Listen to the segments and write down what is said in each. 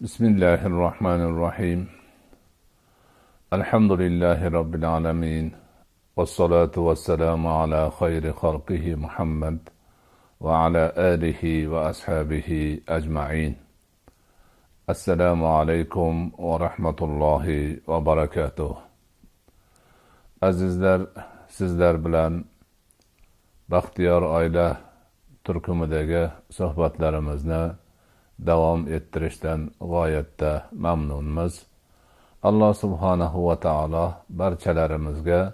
Bismillahirrahmanirrahim. Elhamdülillahi Rabbil alemin. Vessalatu vesselamu ala hayri halqihi Muhammed ve ala alihi ve ashabihi ecma'in. Esselamu aleyküm ve rahmetullahi ve berekatuh. Azizler, sizler bilan Baxtiyor oila turkumidagi suhbatlarimizni davom ettirishdan g'oyatda mamnunmiz. Alloh subhanahu va taolo barchalarimizga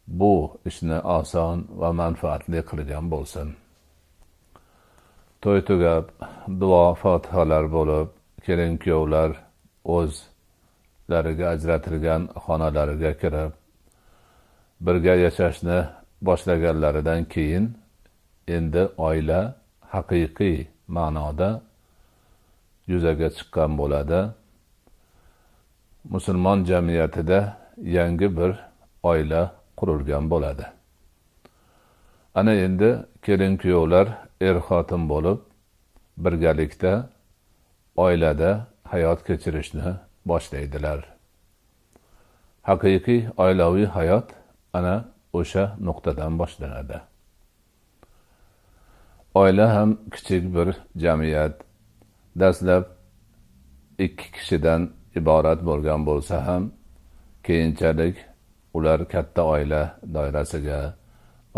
bu ishni oson va manfaatli qilgan bo'lsin. To'y tugab, duo fotihalar bo'lib, kelin-kuyovlar o'zlariga ajratilgan xonalariga kirib, birga yashashni boshlaganlaridan keyin endi oila haqiqiy ma'noda yuzaga chiqqan bo'ladi. Musulmon jamiyatida yangi bir oila qurilgan bo'ladi. Ana endi kelin-kuyovlar er-xotin bo'lib, birgalikda oilada hayot kechirishni boshlaydilar. Haqiqiy oilaviy hayot ana o'sha nuqtadan boshlanadi. Oila ham kichik bir jamiyat. Dastlab 2 kishidan iborat bo'lgan bo'lsa ham, keyinchalik ular katta oila doirasiga,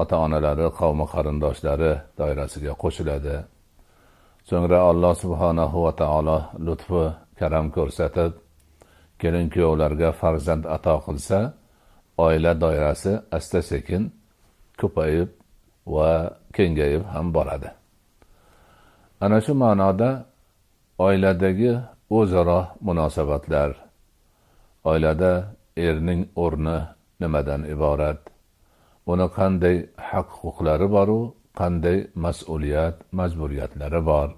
ota-onalari, qavmi qarindoshlari doirasiga qo'shiladi. So'ngra Alloh subhanahu va taolo lutfi karam ko'rsatib, kelin-kuyovlarga farzand ato qilsa, oila doirasi asta-sekin ko'payib va kengayib ham boradi. Ana shu ma'noda oiladagi o'zaro munosabatlar, oilada erning o'rni nimadan iborat, uni qanday haq-huquqlari bor u qanday mas'uliyat, majburiyatlari bor,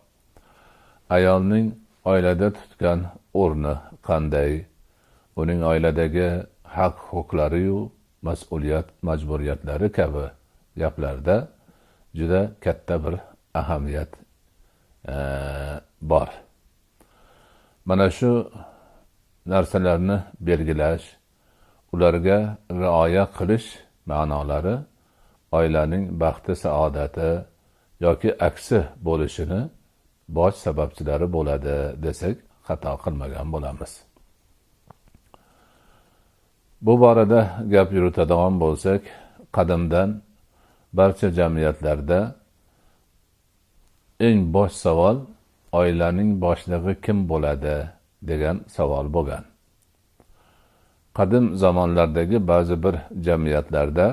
ayolning oilada tutgan o'rni qanday, uning oiladagi haq-huquqlari yu mas'uliyat, majburiyatlari kabi gaplarda juda katta bir ahamiyat bor. Mana shu narsalarni belgilash, ularga rioya qilish ma'nolari oilaning baxti, saodati yoki aksi bo'lishini bosh sababchilari bo'ladi desak, xato qilmagan bo'lamiz. Bu borada gap yuritadigan bo'lsak, qadimdan barcha jamiyatlarda eng bosh savol oilaning boshlig'i kim bo'ladi degan savol bo'lgan. Qadim zamonlardagi ba'zi bir jamiyatlarda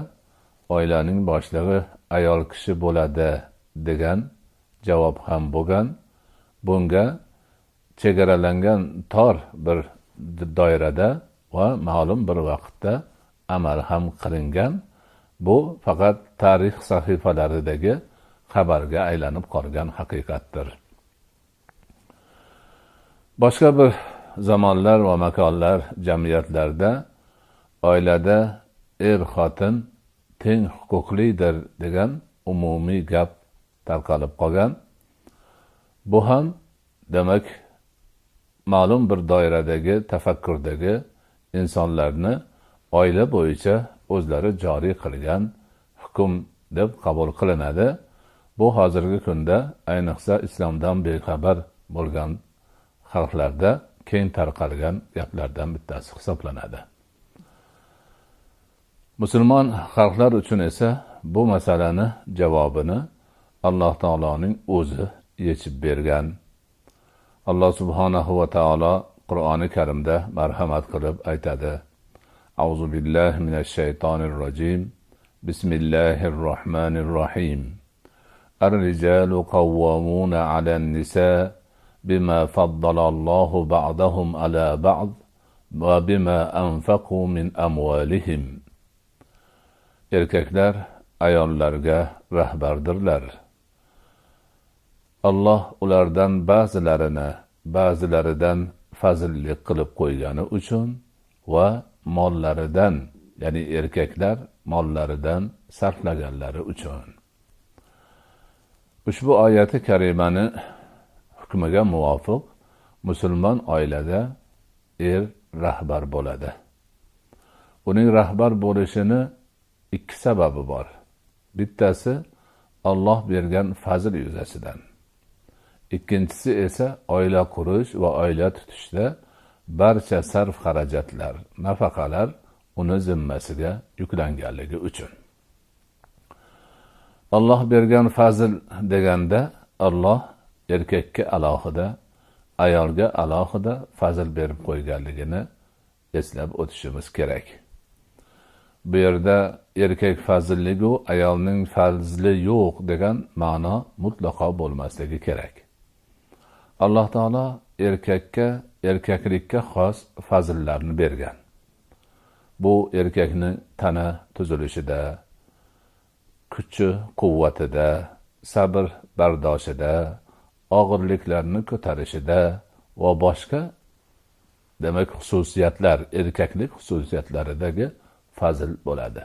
oilaning boshlig'i ayol kishi bo'ladi degan javob ham bo'lgan. Bunga chegaralangan tor bir doirada va ma'lum bir vaqtda amal ham qilingan. Bu faqat tarix sahifalaridagi xabarga aylanib qolgan haqiqatdir. Boshqa bir zamonlar va makonlar, jamiyatlarda oilada er-xotin teng huquqlidir degan umumiy gap tarqalib qolgan. Bu ham demak ma'lum bir doiradagi, tafakkurdagi insonlarni oila bo'yicha o'zlari joriy qilgan hukm deb qabul qilinadi. Bu hozirgi kunda ayniqsa islomdan bexabar bo'lgan xalqlarda keng tarqalgan gaplardan bittasi hisoblanadi. Musulmon xalqlar uchun esa bu masalani javobini Alloh taoloning o'zi yechib bergan. Alloh subhanahu va taolo Qur'oni Karimda marhamat qilib aytadi: Auzu billahi minash shaytonir rojim. Bismillahirrohmanirrohim. Ar-rijalu qawwamuna 'alan nisa bima faddalallohu ba'dahum 'ala ba'd va bima anfaqu min amwalihim. Erkaklar ayollarga rahbardirlar. Alloh ulardan ba'zilaridan fazillik qilib qo'ygani uchun va mollaridan, ya'ni erkaklar mollaridan sarflaganlari uchun. Ushbu oyati karimani hukmiga muvofiq musulmon oilada rahbar bo'ladi. Uning rahbar bo'lishini ikki sababi bor. Bittasi Alloh bergan fazl yuzasidan. Ikkinchisi esa oila qurish va oila tutishda barcha sarf xarajatlar, nafaqalar uni zimmasiga yuklanganligi uchun. Alloh bergan fazl deganda Alloh erkakka alohida, ayolga alohida fazl berib qo'yganligini eslab o'tishimiz kerak. Bu yerda erkak fazlligi, ayolning fazli yo'q degan ma'no mutlaqo bo'lmasligi kerak. Alloh taolo erkakka, erkaklikka xos fazillarni bergan. Bu erkakning tana tuzilishida, kuchi, quvvatida, sabr bardoshida, og'irliklarni ko'tarishida va boshqa demak xususiyatlar, erkaklik xususiyatlaridagi fazil bo'ladi.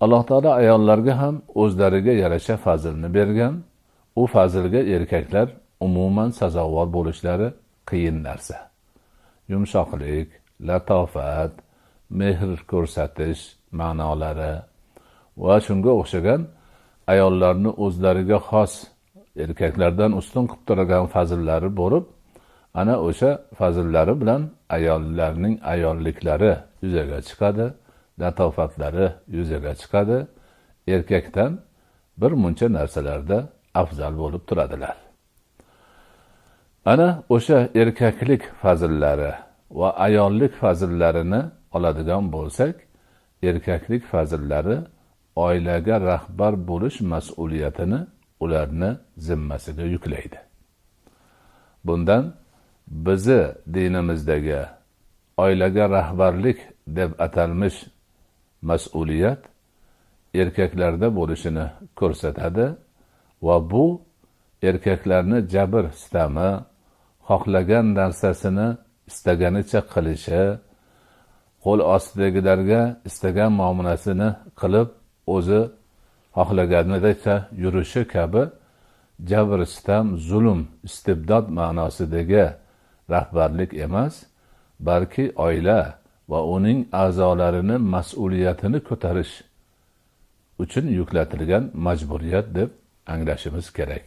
Alloh taolo ayollarga ham o'zlariga yarasha fazilni bergan. U fazilga erkaklar umuman sazovor bo'lishlari qiyin narsa. Yumshoqlik, latofat, mehr ko'rsatish ma'nolari va shunga o'xshagan ayollarni o'zlariga xos erkaklardan ustun qilib turgan fazillari bo'lib, ana o'sha fazillari bilan ayollarning ayolliklari yuzaga chiqadi, latofatlari yuzaga chiqadi, erkakdan bir muncha narsalarda afzal bo'lib turadilar. Ana o'sha erkaklik fazillari va ayollik fazillarini oladigan bo'lsak, erkaklik fazillari oilaga rahbar bo'lish mas'uliyatini ularni zimmasiga yuklaydi. Bundan bizi dinimizdagi oilaga rahbarlik deb atalmish mas'uliyat erkaklarda bo'lishini ko'rsatadi va bu erkaklarni jabr sitami, xohlagan narsasini istaganicha qilishi, qo'l ostidagilarga istagan muomalasini qilib, o'zi xohlaganicha yurishi kabi jabr sitam, zulm, istibdod ma'nosidagi rahbarlik emas, balki oila va uning a'zolarini mas'uliyatini ko'tarish uchun yuklatilgan majburiyat deb anglashimiz kerak.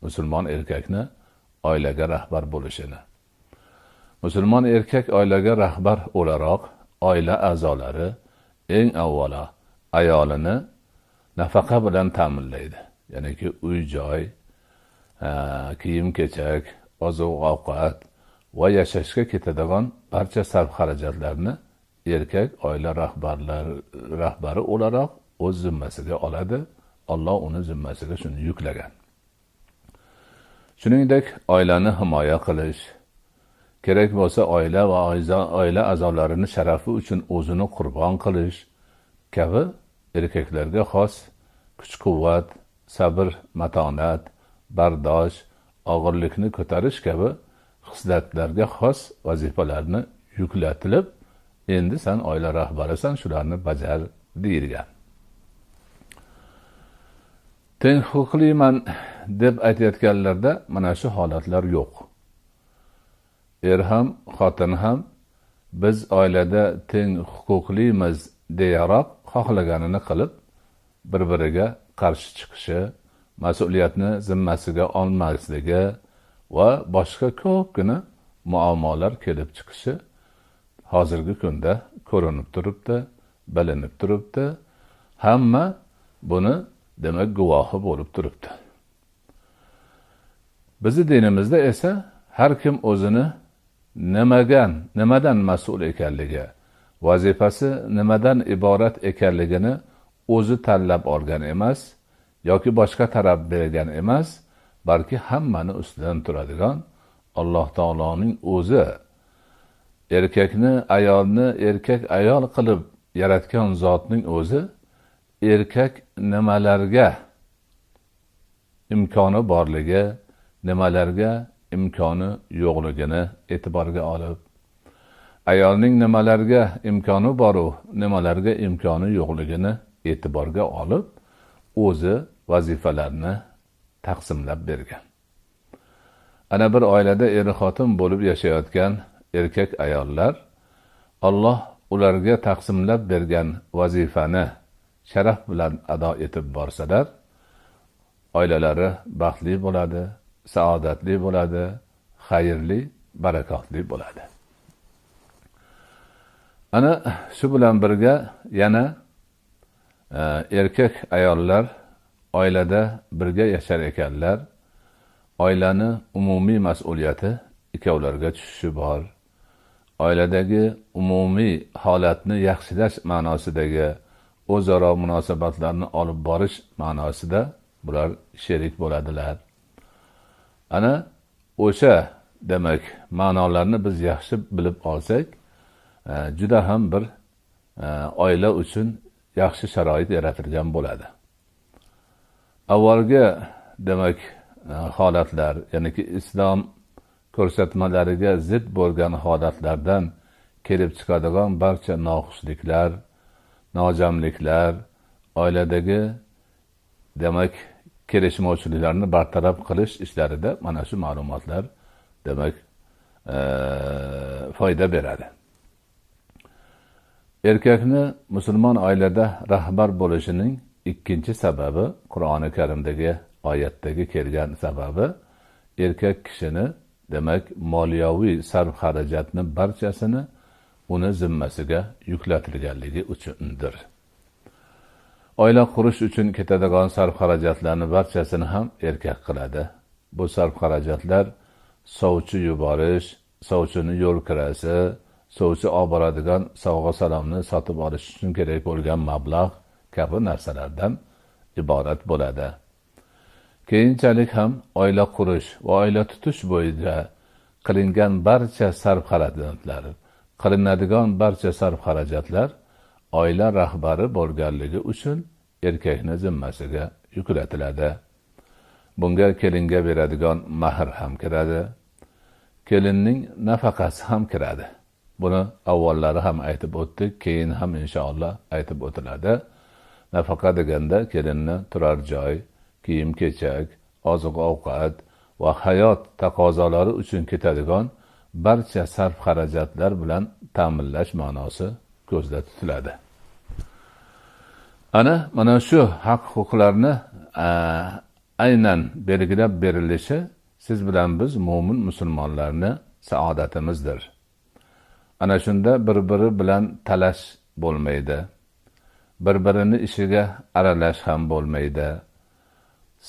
Musulmon erkakni oilaga rahbar bo'lishini. Musulmon erkak oilaga rahbar o'laroq oila a'zolari eng avvalo ayolini nafaqa bilan ta'minlaydi. Ya'niki uy-joy, kiyim-kechak, oziq-ovqat va yashashga ketadigan barcha sarf xarajatlarni erkak oila rahbari o'laroq o'z zimmasiga oladi. Alloh uni zimmasiga shuni yuklagan. Shuningdek, oilani himoya qilish, kerak bo'lsa oila va oila a'zolarini sharafi uchun o'zini qurbon qilish kabi erkaklarga xos kuch-quvvat, sabr, matonat, bardosh, og'irlikni ko'tarish kabi xislatlarga xos vazifalarni yuklatilib, endi sen oila rahbarisan, shularni bajar deyilgan. Teng huquqliman deb aytayotganlarda mana shu holatlar yo'q. Er ham, xotin ham biz oilada teng huquqlimiz deyaroq xohlaganini qilib, bir-biriga qarshi chiqishi, mas'uliyatni zimmasiga olmasligi va boshqa ko'pgina muammolar kelib chiqishi hozirgi kunda ko'rinib turibdi, bilinib turibdi. Hamma buni demak guvohi bo'lib turibdi. Bizi dinimizda esa har kim o'zini nimadan mas'ul ekanligi, vazifasi nimadan iborat ekanligini o'zi tanlab olgan emas yoki boshqa taraf bergan emas, balki hammani ustidan turadigan Alloh taoloning o'zi erkakni, ayolni erkak ayol qilib yaratgan zotning o'zi erkak nimalarga imkoni borligi, nimalarga imkoni yo'qligini e'tiborga olib, ayolning nimalarga imkoni boru, nimalarga imkoni yo'qligini e'tiborga olib, o'zi vazifalarni taqsimlab bergan. ana bir oilada er xotin bo'lib yashayotgan erkak ayollar Alloh ularga taqsimlab bergan vazifani sharaf bilan ado etib borsalar, oilalari baxtli bo'ladi, saodatli bo'ladi, xayrli, barakotli bo'ladi. Ana shu bilan birga yana erkak ayollar oilada birga yashar ekanlar, oilani umumiy mas'uliyati ikkovlarga tushishi bor. Oiladagi umumiy holatni yaxshilash ma'nosidagi o'zaro munosabatlarni olib borish ma'nosida bular sherik bo'ladilar. Ana o'sha demak ma'nolarni biz yaxshi bilib olsak, juda ham bir oila uchun yaxshi sharoit yaratilgan bo'ladi. Avvalgi demak holatlar, ya'niki islom ko'rsatmalariga zid bo'lgan holatlardan kelib chiqadigan barcha noxushliklar, nojamliklar, oiladagi demak kelishmovchiliklarni bartaraf qilish ishlarida mana shu ma'lumotlar demak foyda beradi. Erkakni musulmon oilada rahbar bo'lishining ikkinchi sababi, Qur'oni Karimdagi oyatdagi kelgan sababi, erkak kishini demak moliyaviy sarf xarajatni barchasini uni zimmasiga yuklatilganligi uchundir. Oila qurish uchun ketadigan sarf xarajatlarni barchasini ham erkak qiladi. Bu sarf xarajatlar sovchi yuborish, sovchini yo'l kirasi, sovchi olib boradigan sovg'a salomni sotib olish uchun kerak bo'lgan mablag' kabi narsalardan iborat bo'ladi. Keyinchalik ham oila qurish va oila tutish bo'yicha qilingan barcha sarf xarajatlar, qilinadigan barcha sarf xarajatlar oila rahbari bo'lganligi uchun erkakning zimmasiga yuklatiladi. Bunga kelinga beradigan mahr ham kiradi, kelinning nafaqasi ham kiradi. Buni avvallari ham aytib o'tdik, keyin ham inshaalloh aytib o'tiladi. Nafaqa deganda kelinni turar joy, kiyim-kechak, oziq-ovqat va hayot taqozolari uchun ketadigan barcha sarf xarajatlar bilan ta'minlash ma'nosi ko'zda tutiladi. Mana shu haq-huquqlarni aynan belgilab berilishi siz bilan biz mo'min musulmonlarni saodatimizdir. Ana shunda bir-biri bilan talash bo'lmaydi. Bir-birini ishiga aralash ham bo'lmaydi.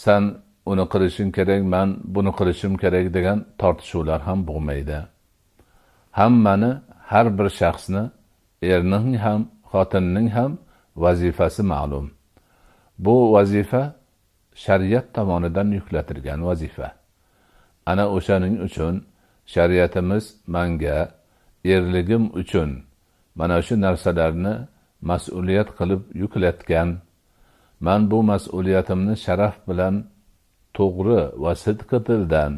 Sen uni qilishing kerak, men buni qilishim kerak degan tortishuvlar ham bo'lmaydi. Hammani, har bir shaxsni, erning ham, xotinning ham vazifasi ma'lum. Bu vazifa shariat tomonidan yuklatilgan vazifa. Ana o'shaning uchun shariatimiz menga erligim uchun mana shu narsalarni mas'uliyat qilib yuklatgan. Men bu mas'uliyatimni sharaf bilan, to'g'ri va sidqi tildan,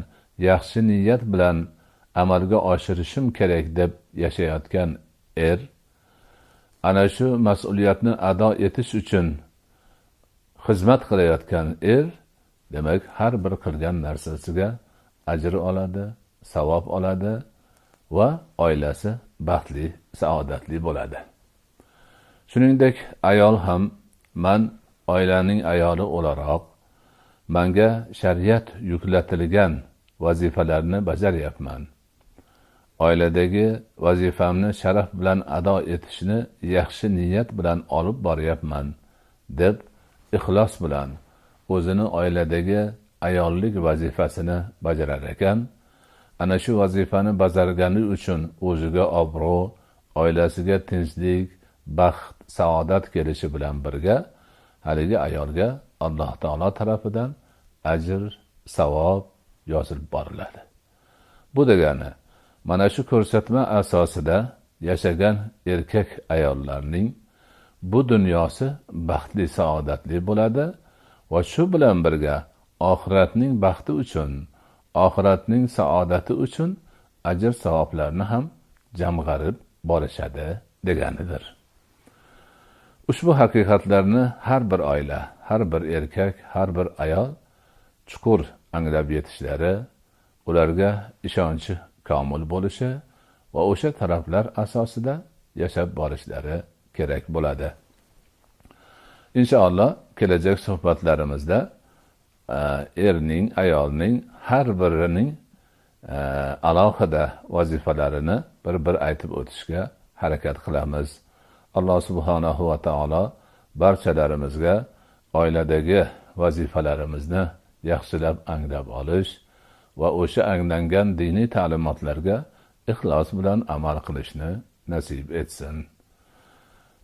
yaxshi niyat bilan amalga oshirishim kerak deb yashayotgan er, ana shu mas'uliyatni ado etish uchun xizmat qilayotgan er, demak har bir qilgan narsasiga ajr oladi, savob oladi va oilasi baxtli, saodatli bo'ladi. Shuningdek, ayol ham men oilaning ayoli o'laroq menga shariat yuklatilgan vazifalarni bajaryapman. Oiladagi vazifamni sharaf bilan ado etishni yaxshi niyat bilan olib boryapman deb ixlos bilan o'zini oiladagi ayollik vazifasini bajarar ekan, ana shu vazifani bajargani uchun o'ziga obro', oilasiga tinchlik, baxt, saodat kelishi bilan birga haligi ayolga Alloh taolo tarafidan ajr, savob yozilib boriladi. Bu degani mana shu ko'rsatma asosida yashagan erkak ayollarning bu dunyosi baxtli, saodatli bo'ladi va shu bilan birga oxiratning baxti uchun, oxiratning saodati uchun ajr savoblarni ham jamg'arib borishadi deganidir. Ushbu haqiqatlarni har bir oila, har bir erkak, har bir ayol chuqur anglab yetishlari, ularga ishonchi komil bo'lishi va o'sha taraflar asosida yashab borishlari kerak bo'ladi. Inshaalloh kelajak suhbatlarimizda erning, ayolning har birining alohida vazifalarini bir aytib o'tishga harakat qilamiz. Alloh subhanahu va taolo barchalarimizga oiladagi vazifalarimizni yaxshilab anglab olish va o'sha anglangan diniy ta'limotlarga ixlos bilan amal qilishni nasib etsin.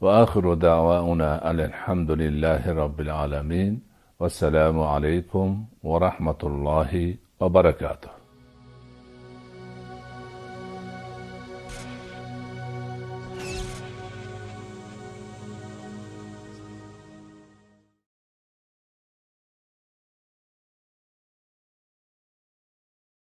Va axiru da'vauna alhamdulillahi robbil alamin. Vassalamu alaykum va rahmatullohi va barakatuh.